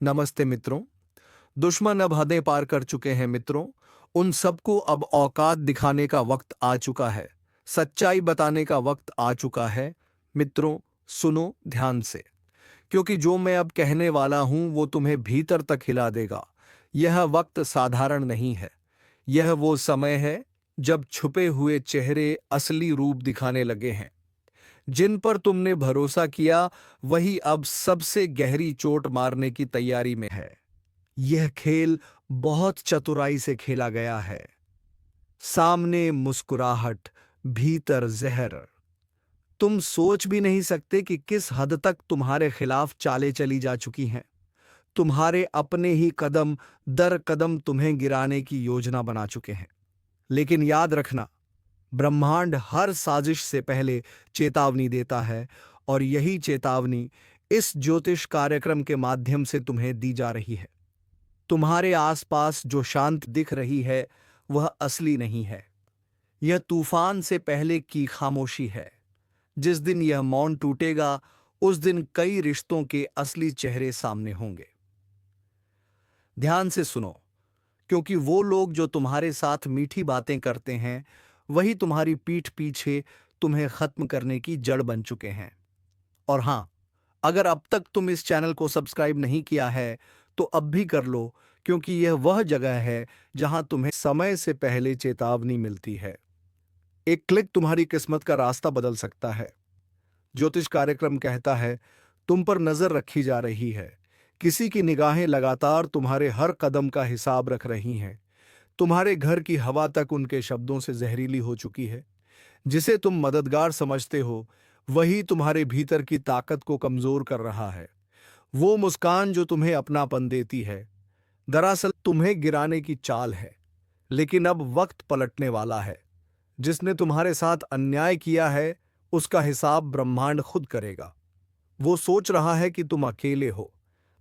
नमस्ते मित्रों। दुश्मन अब हदें पार कर चुके हैं मित्रों। उन सबको अब औकात दिखाने का वक्त आ चुका है। सच्चाई बताने का वक्त आ चुका है। मित्रों, सुनो ध्यान से, क्योंकि जो मैं अब कहने वाला हूं वो तुम्हें भीतर तक हिला देगा। यह वक्त साधारण नहीं है। यह वो समय है जब छुपे हुए चेहरे असली रूप दिखाने लगे हैं। जिन पर तुमने भरोसा किया वही अब सबसे गहरी चोट मारने की तैयारी में है। यह खेल बहुत चतुराई से खेला गया है। सामने मुस्कुराहट, भीतर जहर। तुम सोच भी नहीं सकते कि किस हद तक तुम्हारे खिलाफ चालें चली जा चुकी हैं। तुम्हारे अपने ही कदम दर कदम तुम्हें गिराने की योजना बना चुके हैं। लेकिन याद रखना, ब्रह्मांड हर साजिश से पहले चेतावनी देता है, और यही चेतावनी इस ज्योतिष कार्यक्रम के माध्यम से तुम्हें दी जा रही है। तुम्हारे आसपास जो शांति दिख रही है वह असली नहीं है। यह तूफान से पहले की खामोशी है। जिस दिन यह मौन टूटेगा उस दिन कई रिश्तों के असली चेहरे सामने होंगे। ध्यान से सुनो, क्योंकि वो लोग जो तुम्हारे साथ मीठी बातें करते हैं वही तुम्हारी पीठ पीछे तुम्हें खत्म करने की जड़ बन चुके हैं। और हां, अगर अब तक तुम इस चैनल को सब्सक्राइब नहीं किया है तो अब भी कर लो, क्योंकि यह वह जगह है जहां तुम्हें समय से पहले चेतावनी मिलती है। एक क्लिक तुम्हारी किस्मत का रास्ता बदल सकता है। ज्योतिष कार्यक्रम कहता है, तुम पर नजर रखी जा रही है। किसी की निगाहें लगातार तुम्हारे हर कदम का हिसाब रख रही हैं। तुम्हारे घर की हवा तक उनके शब्दों से जहरीली हो चुकी है। जिसे तुम मददगार समझते हो वही तुम्हारे भीतर की ताकत को कमजोर कर रहा है। वो मुस्कान जो तुम्हें अपनापन देती है दरअसल तुम्हें गिराने की चाल है। लेकिन अब वक्त पलटने वाला है। जिसने तुम्हारे साथ अन्याय किया है उसका हिसाब ब्रह्मांड खुद करेगा। वो सोच रहा है कि तुम अकेले हो,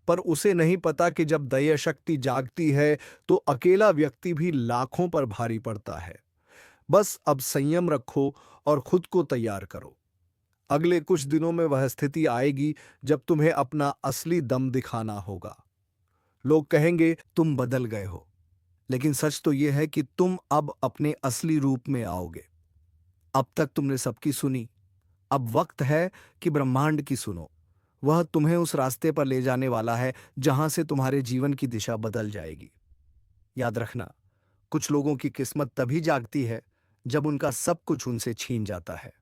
पर उसे नहीं पता कि जब दया शक्ति जागती है तो अकेला व्यक्ति भी लाखों पर भारी पड़ता है। बस अब संयम रखो और खुद को तैयार करो। अगले कुछ दिनों में वह स्थिति आएगी जब तुम्हें अपना असली दम दिखाना होगा। लोग कहेंगे तुम बदल गए हो, लेकिन सच तो यह है कि तुम अब अपने असली रूप में आओगे। अब तक तुमने सबकी सुनी, अब वक्त है कि ब्रह्मांड की सुनो। वह तुम्हें उस रास्ते पर ले जाने वाला है जहां से तुम्हारे जीवन की दिशा बदल जाएगी। याद रखना, कुछ लोगों की किस्मत तभी जागती है जब उनका सब कुछ उनसे छीन जाता है।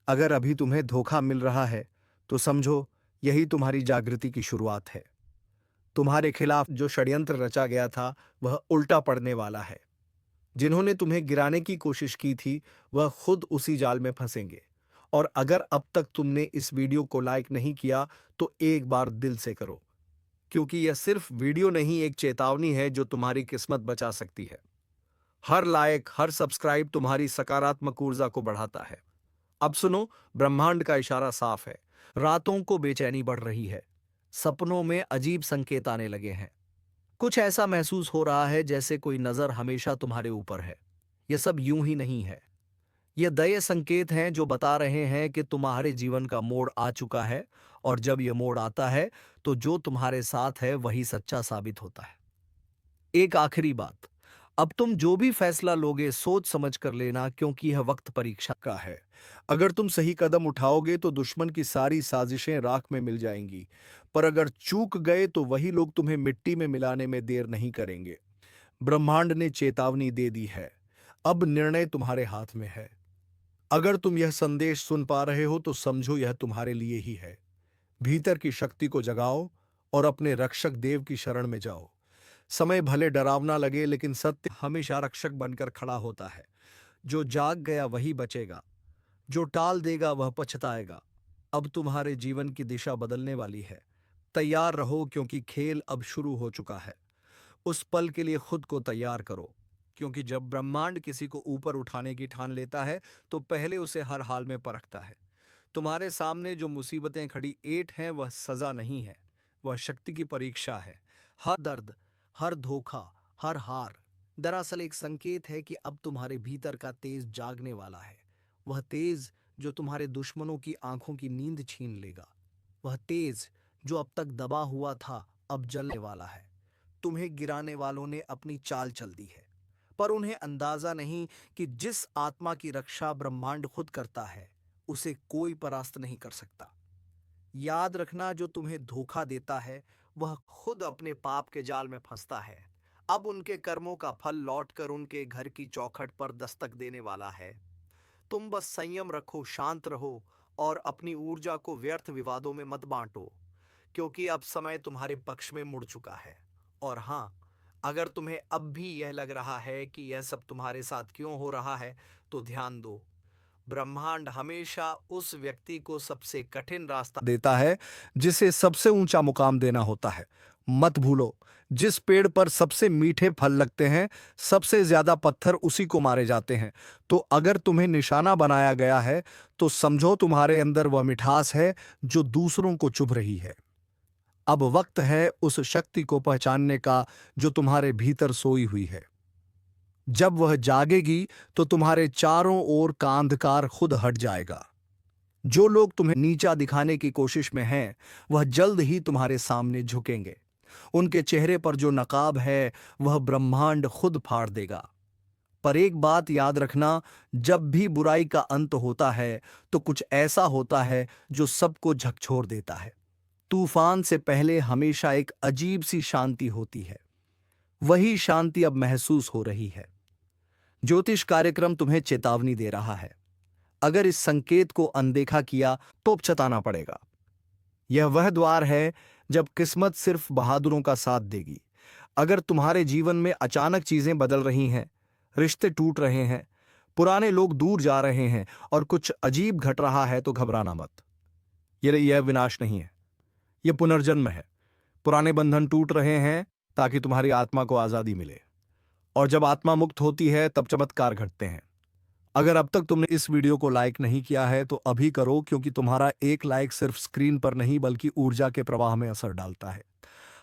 अगर अभी तुम्हें धोखा मिल रहा है तो समझो यही तुम्हारी जागृति की शुरुआत है। तुम्हारे खिलाफ जो षड्यंत्र रचा गया था वह उल्टा पड़ने वाला है। जिन्होंने तुम्हें गिराने की कोशिश की थी वह खुद उसी जाल में फंसेंगे। और अगर अब तक तुमने इस वीडियो को लाइक नहीं किया तो एक बार दिल से करो, क्योंकि यह सिर्फ वीडियो नहीं, एक चेतावनी है जो तुम्हारी किस्मत बचा सकती है। हर लाइक, हर सब्सक्राइब तुम्हारी सकारात्मक ऊर्जा को बढ़ाता है। अब सुनो, ब्रह्मांड का इशारा साफ है। रातों को बेचैनी बढ़ रही है। सपनों में अजीब संकेत आने लगे हैं। कुछ ऐसा महसूस हो रहा है जैसे कोई नजर हमेशा तुम्हारे ऊपर है। यह सब यूं ही नहीं है। ये दये संकेत हैं जो बता रहे हैं कि तुम्हारे जीवन का मोड़ आ चुका है। और जब यह मोड़ आता है तो जो तुम्हारे साथ है वही सच्चा साबित होता है। एक आखिरी बात, अब तुम जो भी फैसला लोगे सोच समझ कर लेना, क्योंकि यह वक्त परीक्षा का है। अगर तुम सही कदम उठाओगे तो दुश्मन की सारी साजिशें राख में मिल जाएंगी, पर अगर चूक गए तो वही लोग तुम्हें मिट्टी में मिलाने में देर नहीं करेंगे। ब्रह्मांड ने चेतावनी दे दी है। अब निर्णय तुम्हारे हाथ में है। अगर तुम यह संदेश सुन पा रहे हो तो समझो यह तुम्हारे लिए ही है। भीतर की शक्ति को जगाओ और अपने रक्षक देव की शरण में जाओ। समय भले डरावना लगे लेकिन सत्य हमेशा रक्षक बनकर खड़ा होता है। जो जाग गया वही बचेगा, जो टाल देगा वह पछताएगा। अब तुम्हारे जीवन की दिशा बदलने वाली है। तैयार रहो, क्योंकि खेल अब शुरू हो चुका है। उस पल के लिए खुद को तैयार करो, क्योंकि जब ब्रह्मांड किसी को ऊपर उठाने की ठान लेता है तो पहले उसे हर हाल में परखता है। तुम्हारे सामने जो मुसीबतें खड़ी एट हैं वह सजा नहीं है, वह शक्ति की परीक्षा है। हर दर्द, हर धोखा, हर हार दरअसल एक संकेत है कि अब तुम्हारे भीतर का तेज जागने वाला है। वह तेज जो तुम्हारे दुश्मनों की आंखों की नींद छीन लेगा। वह तेज जो अब तक दबा हुआ था अब जलने वाला है। तुम्हें गिराने वालों ने अपनी चाल चल दी है, पर उन्हें अंदाजा नहीं कि जिस आत्मा की रक्षा ब्रह्मांड खुद करता है, उसे कोई परास्त नहीं कर सकता। याद रखना, जो तुम्हें धोखा देता है वह खुद अपने पाप के जाल में फंसता है। अब उनके कर्मों का फल लौटकर उनके घर की चौखट पर दस्तक देने वाला है। तुम बस संयम रखो, शांत रहो और अपनी ऊर्जा को व्यर्थ विवादों में मत बांटो, क्योंकि अब समय तुम्हारे पक्ष में मुड़ चुका है। और हाँ, अगर तुम्हें अब भी यह लग रहा है कि यह सब तुम्हारे साथ क्यों हो रहा है, तो ध्यान दो, ब्रह्मांड हमेशा उस व्यक्ति को सबसे कठिन रास्ता देता है जिसे सबसे ऊंचा मुकाम देना होता है। मत भूलो, जिस पेड़ पर सबसे मीठे फल लगते हैं, सबसे ज्यादा पत्थर उसी को मारे जाते हैं। तो अगर तुम्हें निशाना बनाया गया है, तो समझो तुम्हारे अंदर वह मिठास है जो दूसरों को चुभ रही है। अब वक्त है उस शक्ति को पहचानने का जो तुम्हारे भीतर सोई हुई है। जब वह जागेगी तो तुम्हारे चारों ओर का अंधकार खुद हट जाएगा। जो लोग तुम्हें नीचा दिखाने की कोशिश में हैं, वह जल्द ही तुम्हारे सामने झुकेंगे। उनके चेहरे पर जो नकाब है वह ब्रह्मांड खुद फाड़ देगा। पर एक बात याद रखना, जब भी बुराई का अंत होता है तो कुछ ऐसा होता है जो सबको झकझोर देता है। तूफान से पहले हमेशा एक अजीब सी शांति होती है। वही शांति अब महसूस हो रही है। ज्योतिष कार्यक्रम तुम्हें चेतावनी दे रहा है। अगर इस संकेत को अनदेखा किया तो पछताना पड़ेगा। यह वह द्वार है जब किस्मत सिर्फ बहादुरों का साथ देगी। अगर तुम्हारे जीवन में अचानक चीजें बदल रही हैं, रिश्ते टूट रहे हैं, पुराने लोग दूर जा रहे हैं और कुछ अजीब घट रहा है, तो घबराना मत। यह विनाश नहीं है, यह पुनर्जन्म है। पुराने बंधन टूट रहे हैं ताकि तुम्हारी आत्मा को आजादी मिले, और जब आत्मा मुक्त होती है तब चमत्कार घटते हैं। अगर अब तक तुमने इस वीडियो को लाइक नहीं किया है तो अभी करो, क्योंकि तुम्हारा एक लाइक सिर्फ स्क्रीन पर नहीं बल्कि ऊर्जा के प्रवाह में असर डालता है।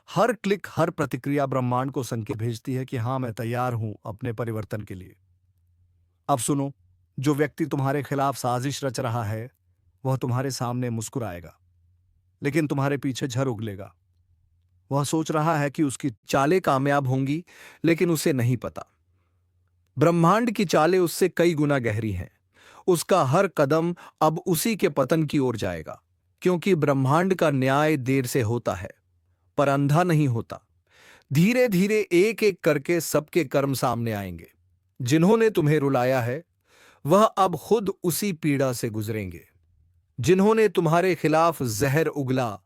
हर क्लिक, हर प्रतिक्रिया ब्रह्मांड को संकेत भेजती है कि हाँ, मैं तैयार हूं अपने परिवर्तन के लिए। अब सुनो, जो व्यक्ति तुम्हारे खिलाफ साजिश रच रहा है वह तुम्हारे सामने मुस्कुराएगा, लेकिन तुम्हारे पीछे झर उगलेगा। वह सोच रहा है कि उसकी चालें कामयाब होंगी, लेकिन उसे नहीं पता ब्रह्मांड की चालें उससे कई गुना गहरी हैं। उसका हर कदम अब उसी के पतन की ओर जाएगा, क्योंकि ब्रह्मांड का न्याय देर से होता है पर अंधा नहीं होता। धीरे धीरे एक एक करके सबके कर्म सामने आएंगे। जिन्होंने तुम्हें रुलाया है वह अब खुद उसी पीड़ा से गुजरेंगे। जिन्होंने तुम्हारे खिलाफ जहर उगला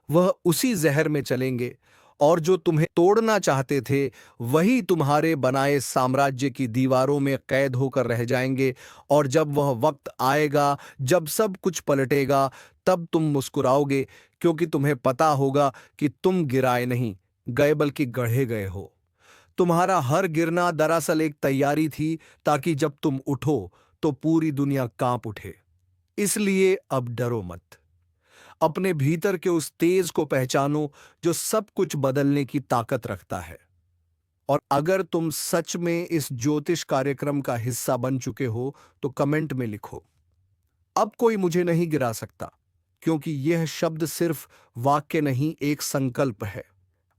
वह उसी जहर में चलेंगे, और जो तुम्हें तोड़ना चाहते थे वही तुम्हारे बनाए साम्राज्य की दीवारों में कैद होकर रह जाएंगे। और जब वह वक्त आएगा जब सब कुछ पलटेगा, तब तुम मुस्कुराओगे, क्योंकि तुम्हें पता होगा कि तुम गिराए नहीं गए बल्कि गढ़े गए हो। तुम्हारा हर गिरना दरअसल एक तैयारी थी, ताकि जब तुम उठो तो पूरी दुनिया कांप उठे। इसलिए अब डरो मत। अपने भीतर के उस तेज को पहचानो जो सब कुछ बदलने की ताकत रखता है। और अगर तुम सच में इस ज्योतिष कार्यक्रम का हिस्सा बन चुके हो तो कमेंट में लिखो, अब कोई मुझे नहीं गिरा सकता, क्योंकि यह शब्द सिर्फ वाक्य नहीं, एक संकल्प है।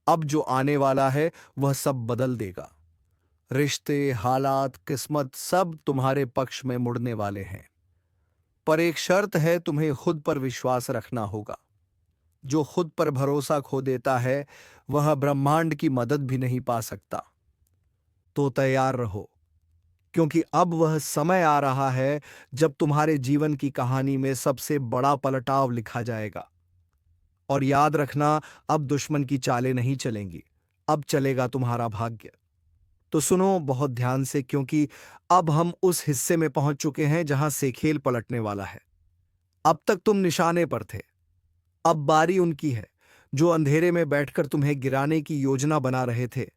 अब जो आने वाला है वह सब बदल देगा। रिश्ते, हालात, किस्मत सब तुम्हारे पक्ष में मुड़ने वाले हैं। पर एक शर्त है, तुम्हें खुद पर विश्वास रखना होगा। जो खुद पर भरोसा खो देता है वह ब्रह्मांड की मदद भी नहीं पा सकता। तो तैयार रहो, क्योंकि अब वह समय आ रहा है जब तुम्हारे जीवन की कहानी में सबसे बड़ा पलटाव लिखा जाएगा। और याद रखना, अब दुश्मन की चालें नहीं चलेंगी, अब चलेगा तुम्हारा भाग्य। तो सुनो बहुत ध्यान से, क्योंकि अब हम उस हिस्से में पहुंच चुके हैं जहां से खेल पलटने वाला है। अब तक तुम निशाने पर थे, अब बारी उनकी है जो अंधेरे में बैठकर तुम्हें गिराने की योजना बना रहे थे।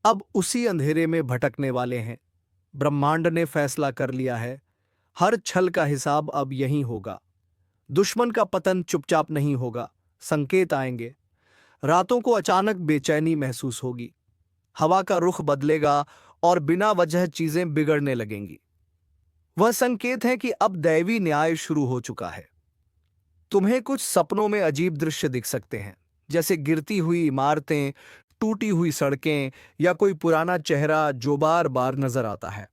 अब उसी अंधेरे में भटकने वाले हैं। ब्रह्मांड ने फैसला कर लिया है, हर छल का हिसाब अब यहीं होगा। दुश्मन का पतन चुपचाप नहीं होगा, संकेत आएंगे। रातों को अचानक बेचैनी महसूस होगी, हवा का रुख बदलेगा और बिना वजह चीजें बिगड़ने लगेंगी। वह संकेत है कि अब दैवी न्याय शुरू हो चुका है। तुम्हें कुछ सपनों में अजीब दृश्य दिख सकते हैं, जैसे गिरती हुई इमारतें, टूटी हुई सड़कें या कोई पुराना चेहरा जो बार बार नजर आता है।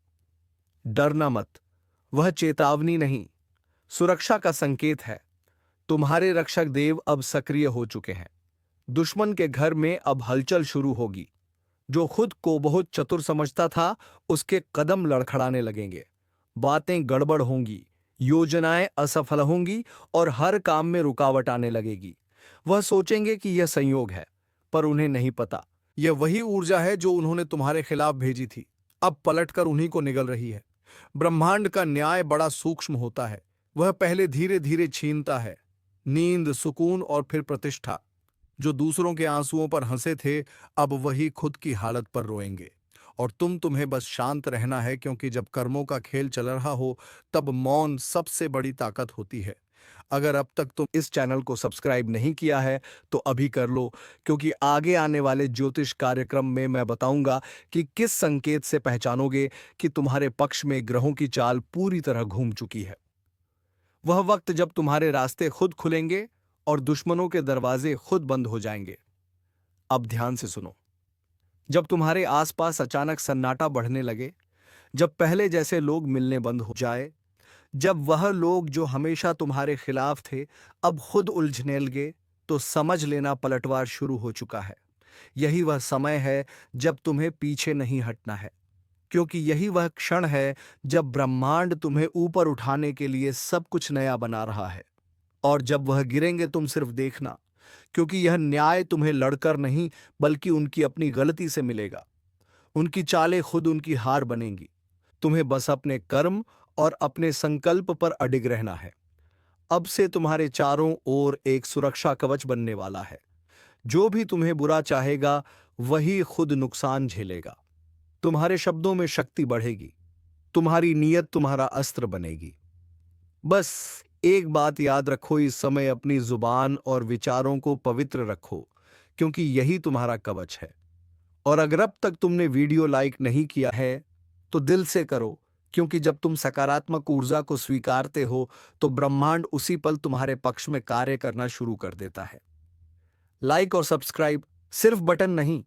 डरना मत, वह चेतावनी नहीं, सुरक्षा का संकेत है। तुम्हारे रक्षक देव अब सक्रिय हो चुके हैं। दुश्मन के घर में अब हलचल शुरू होगी। जो खुद को बहुत चतुर समझता था, उसके कदम लड़खड़ाने लगेंगे। बातें गड़बड़ होंगी, योजनाएं असफल होंगी और हर काम में रुकावट आने लगेगी। वह सोचेंगे कि यह संयोग है, पर उन्हें नहीं पता यह वही ऊर्जा है जो उन्होंने तुम्हारे खिलाफ भेजी थी, अब पलटकर उन्हीं को निगल रही है। ब्रह्मांड का न्याय बड़ा सूक्ष्म होता है। वह पहले धीरे धीरे छीनता है नींद, सुकून और फिर प्रतिष्ठा। जो दूसरों के आंसुओं पर हंसे थे, अब वही खुद की हालत पर रोएंगे। और तुम्हें बस शांत रहना है, क्योंकि जब कर्मों का खेल चल रहा हो, तब मौन सबसे बड़ी ताकत होती है। अगर अब तक तुम इस चैनल को सब्सक्राइब नहीं किया है, तो अभी कर लो, क्योंकि आगे आने वाले ज्योतिष कार्यक्रम में मैं बताऊंगा कि किस संकेत से पहचानोगे कि तुम्हारे पक्ष में ग्रहों की चाल पूरी तरह घूम चुकी है। वह वक्त जब तुम्हारे रास्ते खुद खुलेंगे और दुश्मनों के दरवाजे खुद बंद हो जाएंगे। अब ध्यान से सुनो। जब तुम्हारे आसपास अचानक सन्नाटा बढ़ने लगे, जब पहले जैसे लोग मिलने बंद हो जाए, जब वह लोग जो हमेशा तुम्हारे खिलाफ थे अब खुद उलझने लगे, तो समझ लेना पलटवार शुरू हो चुका है। यही वह समय है जब तुम्हें पीछे नहीं हटना है, क्योंकि यही वह क्षण है जब ब्रह्मांड तुम्हें ऊपर उठाने के लिए सब कुछ नया बना रहा है। और जब वह गिरेंगे, तुम सिर्फ देखना, क्योंकि यह न्याय तुम्हें लड़कर नहीं, बल्कि उनकी अपनी गलती से मिलेगा। उनकी चालें खुद उनकी हार बनेंगी। तुम्हें बस अपने कर्म और अपने संकल्प पर अडिग रहना है। अब से तुम्हारे चारों ओर एक सुरक्षा कवच बनने वाला है। जो भी तुम्हें बुरा चाहेगा, वही खुद नुकसान झेलेगा। तुम्हारे शब्दों में शक्ति बढ़ेगी, तुम्हारी नीयत तुम्हारा अस्त्र बनेगी। बस एक बात याद रखो, इस समय अपनी जुबान और विचारों को पवित्र रखो, क्योंकि यही तुम्हारा कवच है। और अगर अब तक तुमने वीडियो लाइक नहीं किया है, तो दिल से करो, क्योंकि जब तुम सकारात्मक ऊर्जा को स्वीकारते हो, तो ब्रह्मांड उसी पल तुम्हारे पक्ष में कार्य करना शुरू कर देता है। लाइक और सब्सक्राइब सिर्फ बटन नहीं,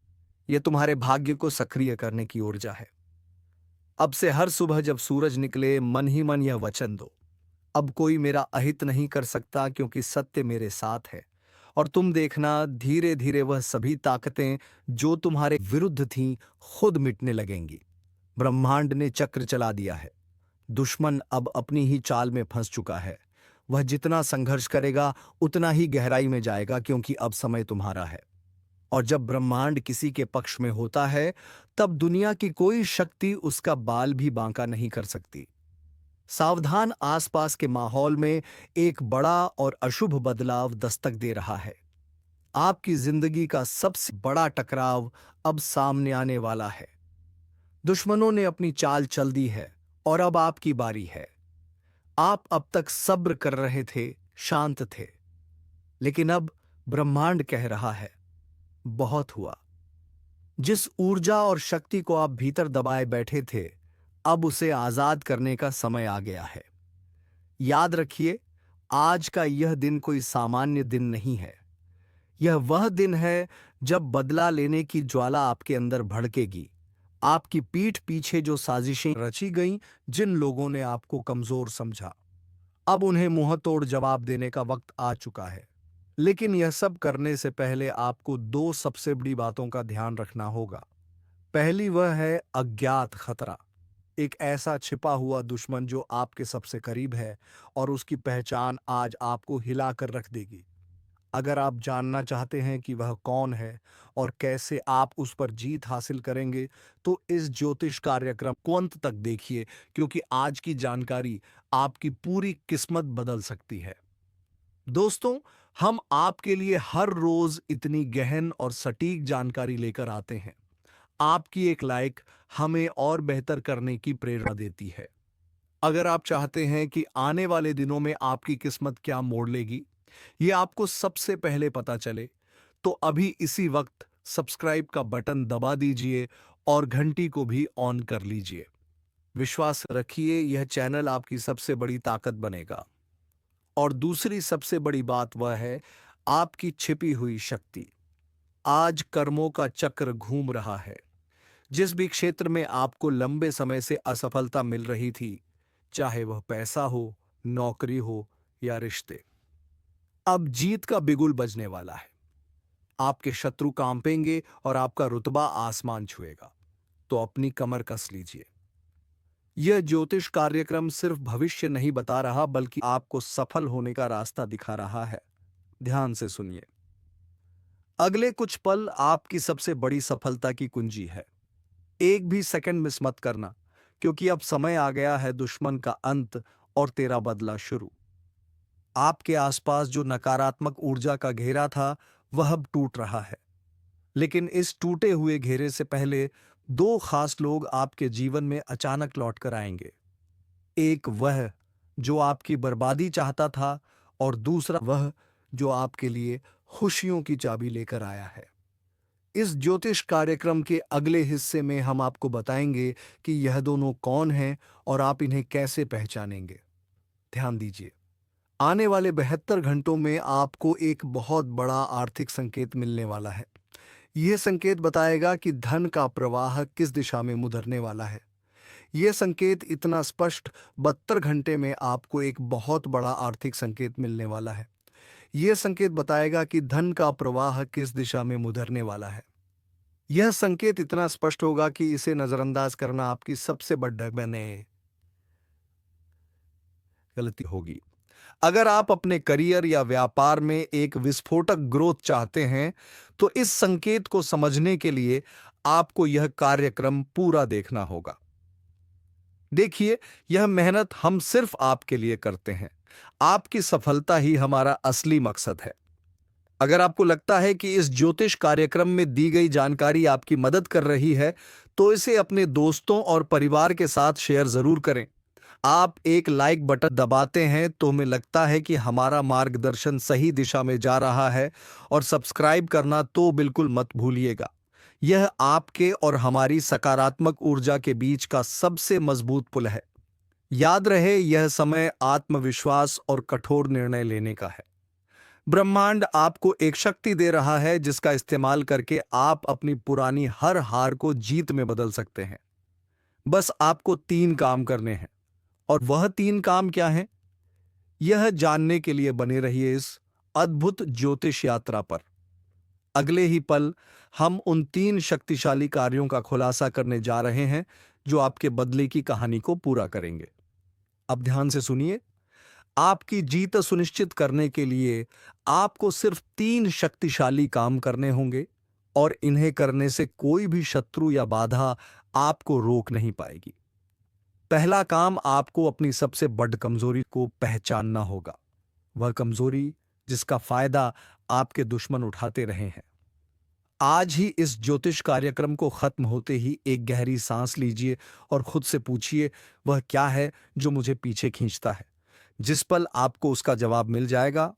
यह तुम्हारे भाग्य को सक्रिय करने की ऊर्जा है। अब से हर सुबह जब सूरज निकले, मन ही मन यह वचन दो, अब कोई मेरा अहित नहीं कर सकता, क्योंकि सत्य मेरे साथ है। और तुम देखना, धीरे धीरे वह सभी ताकतें जो तुम्हारे विरुद्ध थीं, खुद मिटने लगेंगी। ब्रह्मांड ने चक्र चला दिया है। दुश्मन अब अपनी ही चाल में फंस चुका है। वह जितना संघर्ष करेगा, उतना ही गहराई में जाएगा, क्योंकि अब समय तुम्हारा है। और जब ब्रह्मांड किसी के पक्ष में होता है, तब दुनिया की कोई शक्ति उसका बाल भी बांका नहीं कर सकती। सावधान, आसपास के माहौल में एक बड़ा और अशुभ बदलाव दस्तक दे रहा है। आपकी जिंदगी का सबसे बड़ा टकराव अब सामने आने वाला है। दुश्मनों ने अपनी चाल चल दी है और अब आपकी बारी है। आप अब तक सब्र कर रहे थे, शांत थे, लेकिन अब ब्रह्मांड कह रहा है, बहुत हुआ। जिस ऊर्जा और शक्ति को आप भीतर दबाए बैठे थे, अब उसे आजाद करने का समय आ गया है। याद रखिए, आज का यह दिन कोई सामान्य दिन नहीं है। यह वह दिन है जब बदला लेने की ज्वाला आपके अंदर भड़केगी। आपकी पीठ पीछे जो साजिशें रची गईं, जिन लोगों ने आपको कमजोर समझा, अब उन्हें मुंह तोड़ जवाब देने का वक्त आ चुका है। लेकिन यह सब करने से पहले आपको दो सबसे बड़ी बातों का ध्यान रखना होगा। पहली वह है अज्ञात खतरा, एक ऐसा छिपा हुआ दुश्मन जो आपके सबसे करीब है और उसकी पहचान आज आपको हिलाकर रख देगी। अगर आप जानना चाहते हैं कि वह कौन है और कैसे आप उस पर जीत हासिल करेंगे, तो इस ज्योतिष कार्यक्रम को अंत तक देखिए, क्योंकि आज की जानकारी आपकी पूरी किस्मत बदल सकती है। दोस्तों, हम आपके लिए हर रोज इतनी गहन और सटीक जानकारी लेकर आते हैं। आपकी एक लाइक हमें और बेहतर करने की प्रेरणा देती है। अगर आप चाहते हैं कि आने वाले दिनों में आपकी किस्मत क्या मोड़ लेगी, ये आपको सबसे पहले पता चले, तो अभी इसी वक्त सब्सक्राइब का बटन दबा दीजिए और घंटी को भी ऑन कर लीजिए। विश्वास रखिए, यह चैनल आपकी सबसे बड़ी ताकत बनेगा। और दूसरी सबसे बड़ी बात वह है, आपकी छिपी हुई शक्ति। आज कर्मों का चक्र घूम रहा है। जिस भी क्षेत्र में आपको लंबे समय से असफलता मिल रही थी, चाहे वह पैसा हो, नौकरी हो या रिश्ते, अब जीत का बिगुल बजने वाला है। आपके शत्रु कांपेंगे और आपका रुतबा आसमान छुएगा। तो अपनी कमर कस लीजिए। यह ज्योतिष कार्यक्रम सिर्फ भविष्य नहीं बता रहा, बल्कि आपको सफल होने का रास्ता दिखा रहा है। ध्यान से सुनिए। अगले कुछ पल आपकी सबसे बड़ी सफलता की कुंजी है। एक भी सेकंड मिस मत करना, क्योंकि अब समय आ गया है दुश्मन का अंत और तेरा बदला शुरू। आपके आसपास जो नकारात्मक ऊर्जा का घेरा था, वह अब टूट रहा है। लेकिन इस टूटे हुए घेरे से पहले दो खास लोग आपके जीवन में अचानक लौट कर आएंगे। एक वह जो आपकी बर्बादी चाहता था, और दूसरा वह जो आपके लिए खुशियों की चाबी लेकर आया है। इस ज्योतिष कार्यक्रम के अगले हिस्से में हम आपको बताएंगे कि यह दोनों कौन हैं और आप इन्हें कैसे पहचानेंगे। ध्यान दीजिए। आने वाले 72 घंटों में आपको एक बहुत बड़ा आर्थिक संकेत मिलने वाला है। यह संकेत बताएगा कि धन का प्रवाह किस दिशा में मुड़ने वाला है। यह संकेत इतना स्पष्ट, 72 घंटे में आपको एक बहुत बड़ा आर्थिक संकेत मिलने वाला है। यह संकेत बताएगा कि धन का प्रवाह किस दिशा में मुड़ने वाला है। यह संकेत इतना स्पष्ट होगा कि इसे नजरअंदाज करना आपकी सबसे बड़ी बने गलती होगी। अगर आप अपने करियर या व्यापार में एक विस्फोटक ग्रोथ चाहते हैं, तो इस संकेत को समझने के लिए आपको यह कार्यक्रम पूरा देखना होगा। देखिए, यह मेहनत हम सिर्फ आपके लिए करते हैं। आपकी सफलता ही हमारा असली मकसद है। अगर आपको लगता है कि इस ज्योतिष कार्यक्रम में दी गई जानकारी आपकी मदद कर रही है, तो इसे अपने दोस्तों और परिवार के साथ शेयर जरूर करें। आप एक लाइक बटन दबाते हैं तो हमें लगता है कि हमारा मार्गदर्शन सही दिशा में जा रहा है, और सब्सक्राइब करना तो बिल्कुल मत भूलिएगा। यह आपके और हमारी सकारात्मक ऊर्जा के बीच का सबसे मजबूत पुल है। याद रहे, यह समय आत्मविश्वास और कठोर निर्णय लेने का है। ब्रह्मांड आपको एक शक्ति दे रहा है जिसका इस्तेमाल करके आप अपनी पुरानी हर हार को जीत में बदल सकते हैं। बस आपको 3 काम करने हैं। और वह 3 काम क्या हैं? यह जानने के लिए बने रहिए इस अद्भुत ज्योतिष यात्रा पर। अगले ही पल हम उन 3 शक्तिशाली कार्यों का खुलासा करने जा रहे हैं जो आपके बदले की कहानी को पूरा करेंगे। अब ध्यान से सुनिए। आपकी जीत सुनिश्चित करने के लिए आपको सिर्फ 3 शक्तिशाली काम करने होंगे, और इन्हें करने से कोई भी शत्रु या बाधा आपको रोक नहीं पाएगी। पहला काम, आपको अपनी सबसे बड़ी कमजोरी को पहचानना होगा। वह कमजोरी जिसका फायदा आपके दुश्मन उठाते रहे हैं। आज ही इस ज्योतिष कार्यक्रम को खत्म होते ही एक गहरी सांस लीजिए और खुद से पूछिए, वह क्या है जो मुझे पीछे खींचता है। जिस पल आपको उसका जवाब मिल जाएगा,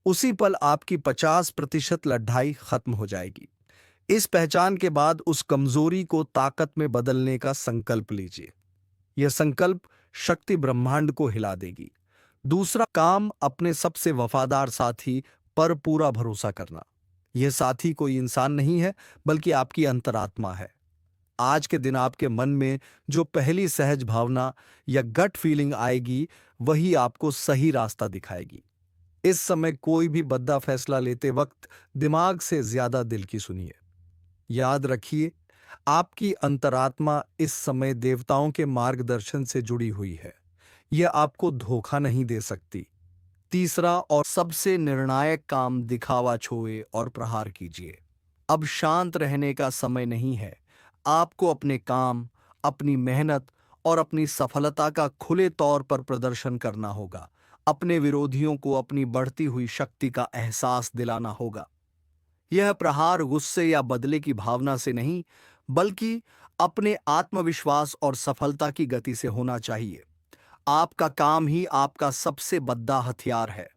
उसी पल आपकी 50% लड़ाई खत्म हो जाएगी। इस पहचान के बाद उस कमजोरी को ताकत में बदलने का संकल्प लीजिए। यह संकल्प शक्ति ब्रह्मांड को हिला देगी। दूसरा काम, अपने सबसे वफादार साथी पर पूरा भरोसा करना। यह साथी कोई इंसान नहीं है, बल्कि आपकी अंतरात्मा है। आज के दिन आपके मन में जो पहली सहज भावना या गट फीलिंग आएगी, वही आपको सही रास्ता दिखाएगी। इस समय कोई भी बड़ा फैसला लेते वक्त दिमाग से ज्यादा दिल की सुनिए। याद रखिए, आपकी अंतरात्मा इस समय देवताओं के मार्गदर्शन से जुड़ी हुई है। यह आपको धोखा नहीं दे सकती। तीसरा और सबसे निर्णायक काम, दिखावा छोड़े और प्रहार कीजिए। अब शांत रहने का समय नहीं है। आपको अपने काम, अपनी मेहनत और अपनी सफलता का खुले तौर पर प्रदर्शन करना होगा। अपने विरोधियों को अपनी बढ़ती हुई शक्ति का एहसास दिलाना होगा। यह प्रहार गुस्से या बदले की भावना से नहीं, बल्कि अपने आत्मविश्वास और सफलता की गति से होना चाहिए। आपका काम ही आपका सबसे बड़ा हथियार है।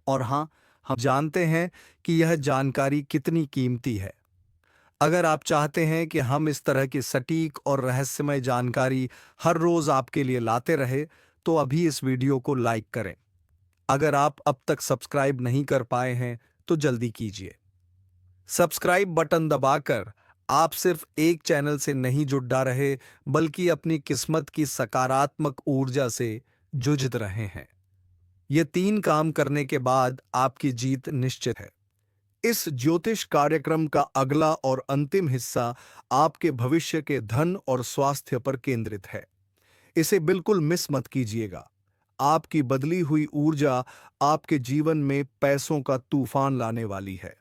और हाँ, हम जानते हैं कि यह जानकारी कितनी कीमती है। अगर आप चाहते हैं कि हम इस तरह की सटीक और रहस्यमय जानकारी हर रोज आपके लिए लाते रहे, तो अभी इस वीडियो को लाइक करें। अगर आप अब तक सब्सक्राइब नहीं कर पाए हैं, तो जल्दी कीजिए। सब्सक्राइब बटन दबाकर आप सिर्फ एक चैनल से नहीं जुड़ रहे, बल्कि अपनी किस्मत की सकारात्मक ऊर्जा से जूझ रहे हैं। ये 3 काम करने के बाद आपकी जीत निश्चित है। इस ज्योतिष कार्यक्रम का अगला और अंतिम हिस्सा आपके भविष्य के धन और स्वास्थ्य पर केंद्रित है। इसे बिल्कुल मिस मत कीजिएगा। आपकी बदली हुई ऊर्जा आपके जीवन में पैसों का तूफान लाने वाली है।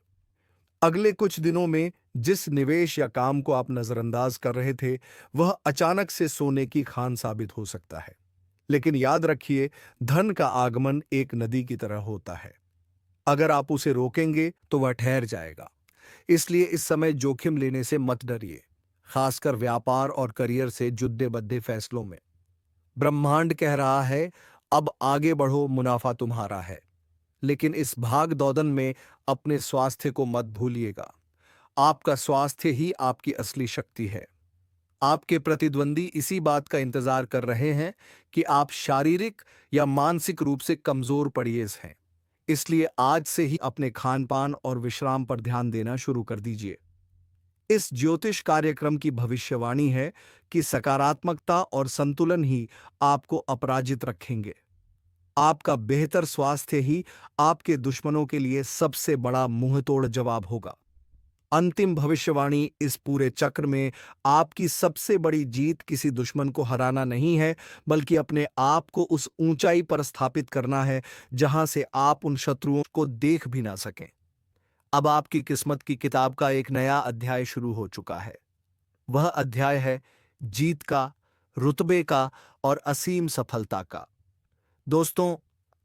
अगले कुछ दिनों में जिस निवेश या काम को आप नजरअंदाज कर रहे थे, वह अचानक से सोने की खान साबित हो सकता है। लेकिन याद रखिए, धन का आगमन एक नदी की तरह होता है। अगर आप उसे रोकेंगे तो वह ठहर जाएगा। इसलिए इस समय जोखिम लेने से मत डरिए, खासकर व्यापार और करियर से जुड़े बद्धे फैसलों में। ब्रह्मांड कह रहा है, अब आगे बढ़ो, मुनाफा तुम्हारा है। लेकिन इस भाग दौड़न में अपने स्वास्थ्य को मत भूलिएगा। आपका स्वास्थ्य ही आपकी असली शक्ति है। आपके प्रतिद्वंदी इसी बात का इंतजार कर रहे हैं कि आप शारीरिक या मानसिक रूप से कमजोर पड़िए हैं। इसलिए आज से ही अपने खान पान और विश्राम पर ध्यान देना शुरू कर दीजिए। इस ज्योतिष कार्यक्रम की भविष्यवाणी है कि सकारात्मकता और संतुलन ही आपको अपराजित रखेंगे। आपका बेहतर स्वास्थ्य ही आपके दुश्मनों के लिए सबसे बड़ा मुंहतोड़ जवाब होगा। अंतिम भविष्यवाणी इस पूरे चक्र में आपकी सबसे बड़ी जीत किसी दुश्मन को हराना नहीं है, बल्कि अपने आप को उस ऊंचाई पर स्थापित करना है जहां से आप उन शत्रुओं को देख भी ना सकें। अब आपकी किस्मत की किताब का एक नया अध्याय शुरू हो चुका है। वह अध्याय है जीत का, रुतबे का और असीम सफलता का। दोस्तों,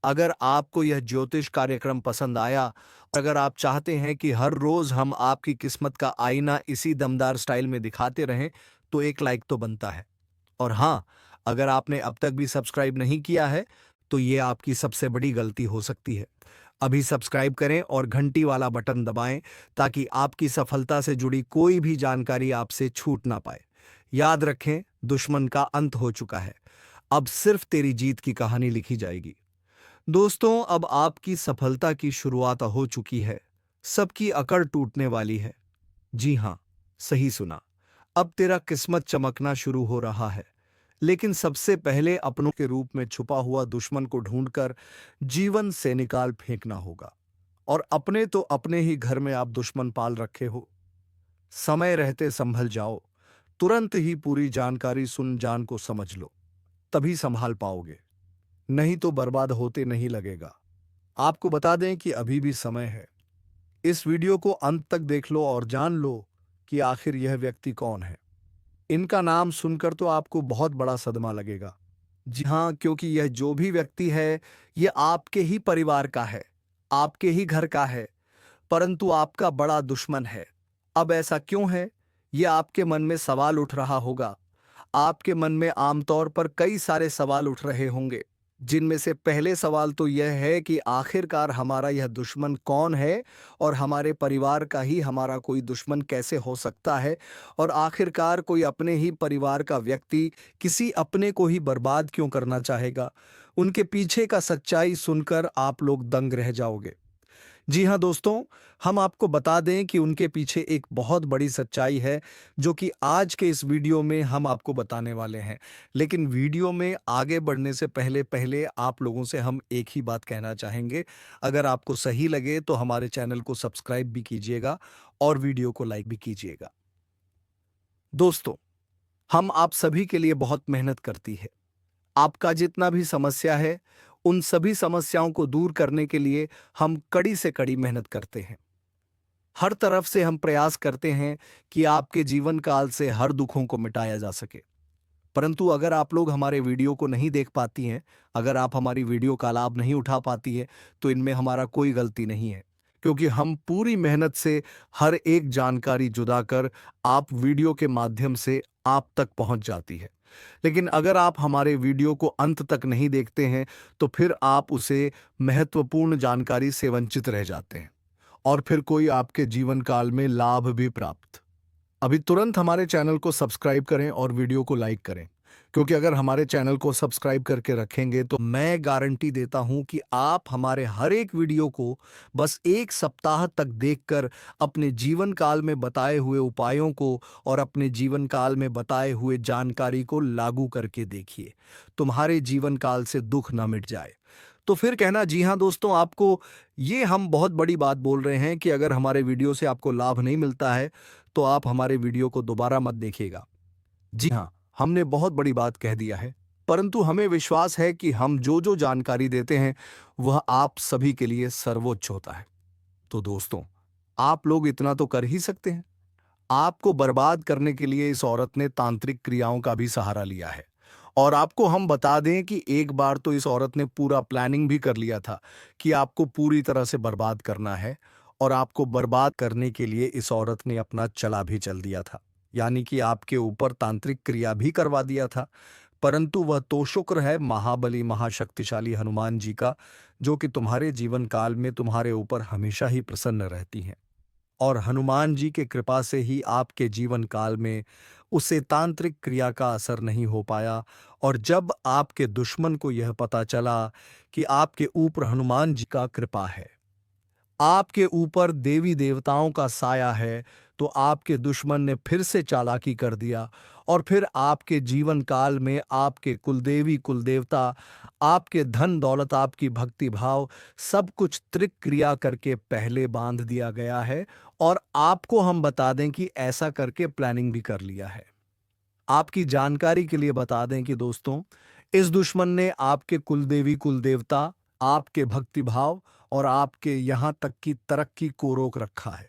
अगर आपको यह ज्योतिष कार्यक्रम पसंद आया और अगर आप चाहते हैं कि हर रोज हम आपकी किस्मत का आईना इसी दमदार स्टाइल में दिखाते रहें, तो एक लाइक तो बनता है। और हाँ, अगर आपने अब तक भी सब्सक्राइब नहीं किया है, तो ये आपकी सबसे बड़ी गलती हो सकती है। अभी सब्सक्राइब करें और घंटी वाला बटन दबाएं, ताकि आपकी सफलता से जुड़ी कोई भी जानकारी आपसे छूट ना पाए। याद रखें, दुश्मन का अंत हो चुका है। अब सिर्फ तेरी जीत की कहानी लिखी जाएगी। दोस्तों, अब आपकी सफलता की शुरुआत हो चुकी है। सबकी अकड़ टूटने वाली है। जी हां, सही सुना। अब तेरा किस्मत चमकना शुरू हो रहा है। लेकिन सबसे पहले अपनों के रूप में छुपा हुआ दुश्मन को ढूंढकर जीवन से निकाल फेंकना होगा। और अपने तो अपने ही घर में आप दुश्मन पाल रखे हो। समय रहते संभल जाओ। तुरंत ही पूरी जानकारी सुन जान को समझ लो, तभी संभाल पाओगे। नहीं तो बर्बाद होते नहीं लगेगा। आपको बता दें कि अभी भी समय है। इस वीडियो को अंत तक देख लो और जान लो कि आखिर यह व्यक्ति कौन है। इनका नाम सुनकर तो आपको बहुत बड़ा सदमा लगेगा। जी हाँ, क्योंकि यह जो भी व्यक्ति है, यह आपके ही परिवार का है, आपके ही घर का है, परंतु आपका बड़ा दुश्मन है। अब ऐसा क्यों है? यह आपके मन में सवाल उठ रहा होगा। आपके मन में आमतौर पर कई सारे सवाल उठ रहे होंगे, जिनमें से पहले सवाल तो यह है कि आखिरकार हमारा यह दुश्मन कौन है और हमारे परिवार का ही हमारा कोई दुश्मन कैसे हो सकता है, और आखिरकार कोई अपने ही परिवार का व्यक्ति किसी अपने को ही बर्बाद क्यों करना चाहेगा। उनके पीछे का सच्चाई सुनकर आप लोग दंग रह जाओगे। जी हाँ दोस्तों, हम आपको बता दें कि उनके पीछे एक बहुत बड़ी सच्चाई है, जो कि आज के इस वीडियो में हम आपको बताने वाले हैं। लेकिन वीडियो में आगे बढ़ने से पहले पहले आप लोगों से हम एक ही बात कहना चाहेंगे। अगर आपको सही लगे तो हमारे चैनल को सब्सक्राइब भी कीजिएगा और वीडियो को लाइक भी कीजिएगा। दोस्तों, हम आप सभी के लिए बहुत मेहनत करती है। आपका जितना भी समस्या है, उन सभी समस्याओं को दूर करने के लिए हम कड़ी से कड़ी मेहनत करते हैं। हर तरफ से हम प्रयास करते हैं कि आपके जीवन काल से हर दुखों को मिटाया जा सके। परंतु अगर आप लोग हमारे वीडियो को नहीं देख पाती हैं, अगर आप हमारी वीडियो का लाभ नहीं उठा पाती है, तो इनमें हमारा कोई गलती नहीं है, क्योंकि हम पूरी मेहनत से हर एक जानकारी जुदा कर आप वीडियो के माध्यम से आप तक पहुंच जाती है। लेकिन अगर आप हमारे वीडियो को अंत तक नहीं देखते हैं, तो फिर आप उसे महत्वपूर्ण जानकारी से वंचित रह जाते हैं और फिर कोई आपके जीवन काल में लाभ भी प्राप्त। अभी तुरंत हमारे चैनल को सब्सक्राइब करें और वीडियो को लाइक करें, क्योंकि अगर हमारे चैनल को सब्सक्राइब करके रखेंगे तो मैं गारंटी देता हूं कि आप हमारे हर एक वीडियो को बस 1 सप्ताह तक देखकर अपने जीवन काल में बताए हुए उपायों को और अपने जीवन काल में बताए हुए जानकारी को लागू करके देखिए। तुम्हारे जीवन काल से दुख ना मिट जाए। तो फिर कहना जी हाँ दोस्तों, आपको ये हम बहुत बड़ी बात बोल रहे हैं कि अगर हमारे वीडियो से आपको लाभ नहीं मिलता है तो आप हमारे वीडियो को दोबारा मत देखिएगा। जी हाँ, हमने बहुत बड़ी बात कह दिया है, परंतु हमें विश्वास है कि हम जो जो जानकारी देते हैं वह आप सभी के लिए सर्वोच्च होता है। तो दोस्तों, आप लोग इतना तो कर ही सकते हैं। आपको बर्बाद करने के लिए इस औरत ने तांत्रिक क्रियाओं का भी सहारा लिया है। और आपको हम बता दें कि एक बार तो इस औरत ने पूरा प्लानिंग भी कर लिया था कि आपको पूरी तरह से बर्बाद करना है। और आपको बर्बाद करने के लिए इस औरत ने अपना चला भी चल दिया था, यानी कि आपके ऊपर तांत्रिक क्रिया भी करवा दिया था। परंतु वह तो शुक्र है महाबली महाशक्तिशाली हनुमान जी का, जो कि तुम्हारे जीवन काल में तुम्हारे ऊपर हमेशा ही प्रसन्न रहती हैं। और हनुमान जी के कृपा से ही आपके जीवन काल में उसे तांत्रिक क्रिया का असर नहीं हो पाया। और जब आपके दुश्मन को यह पता चला कि आपके ऊपर हनुमान जी का कृपा है, आपके ऊपर देवी देवताओं का साया है, तो आपके दुश्मन ने फिर से चालाकी कर दिया और फिर आपके जीवन काल में आपके कुलदेवी कुलदेवता, आपके धन दौलत, आपकी भक्ति भाव, सब कुछ त्रिक क्रिया करके पहले बांध दिया गया है। और आपको हम बता दें कि ऐसा करके प्लानिंग भी कर लिया है। आपकी जानकारी के लिए बता दें कि दोस्तों, इस दुश्मन ने आपके कुलदेवी कुलदेवता, आपके भक्ति भाव और आपके यहां तक की तरक्की को रोक रखा है,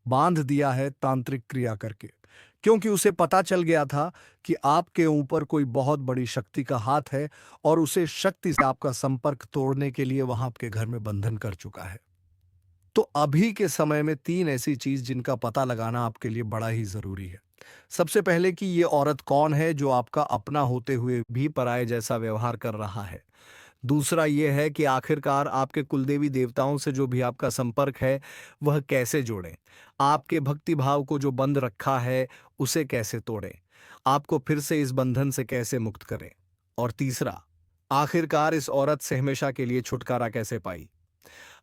बांध दिया है तांत्रिक क्रिया करके। क्योंकि उसे पता चल गया था कि आपके ऊपर कोई बहुत बड़ी शक्ति का हाथ है और उसे शक्ति से आपका संपर्क तोड़ने के लिए वहां आपके घर में बंधन कर चुका है। तो अभी के समय में 3 ऐसी चीज जिनका पता लगाना आपके लिए बड़ा ही जरूरी है। सबसे पहले कि ये औरत कौन है जो आपका अपना होते हुए भी पराये जैसा व्यवहार कर रहा है। दूसरा ये है कि आखिरकार आपके कुलदेवी देवताओं से जो भी आपका संपर्क है वह कैसे जोड़ें। आपके भक्ति भाव को जो बंद रखा है उसे कैसे तोड़ें। आपको फिर से इस बंधन से कैसे मुक्त करें। और तीसरा, आखिरकार इस औरत से हमेशा के लिए छुटकारा कैसे पाई।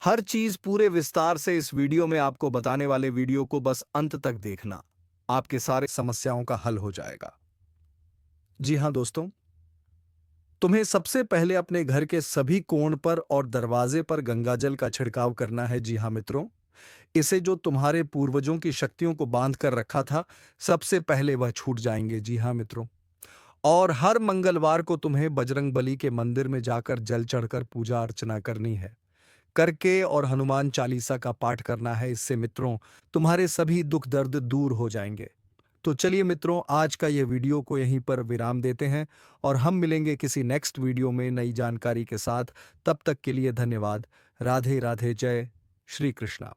हर चीज पूरे विस्तार से इस वीडियो में आपको बताने वाले वीडियो को बस अंत तक देखना, आपके सारे समस्याओं का हल हो जाएगा। जी हाँ दोस्तों, तुम्हें सबसे पहले अपने घर के सभी कोण पर और दरवाजे पर गंगाजल का छिड़काव करना है। जी हाँ मित्रों, इसे जो तुम्हारे पूर्वजों की शक्तियों को बांध कर रखा था, सबसे पहले वह छूट जाएंगे। जी हाँ मित्रों, और हर मंगलवार को तुम्हें बजरंगबली के मंदिर में जाकर जल चढ़कर पूजा अर्चना करनी है करके और हनुमान चालीसा का पाठ करना है। इससे मित्रों तुम्हारे सभी दुख दर्द दूर हो जाएंगे। तो चलिए मित्रों, आज का ये वीडियो को यहीं पर विराम देते हैं और हम मिलेंगे किसी नेक्स्ट वीडियो में नई जानकारी के साथ। तब तक के लिए धन्यवाद। राधे राधे, जय श्री कृष्णा।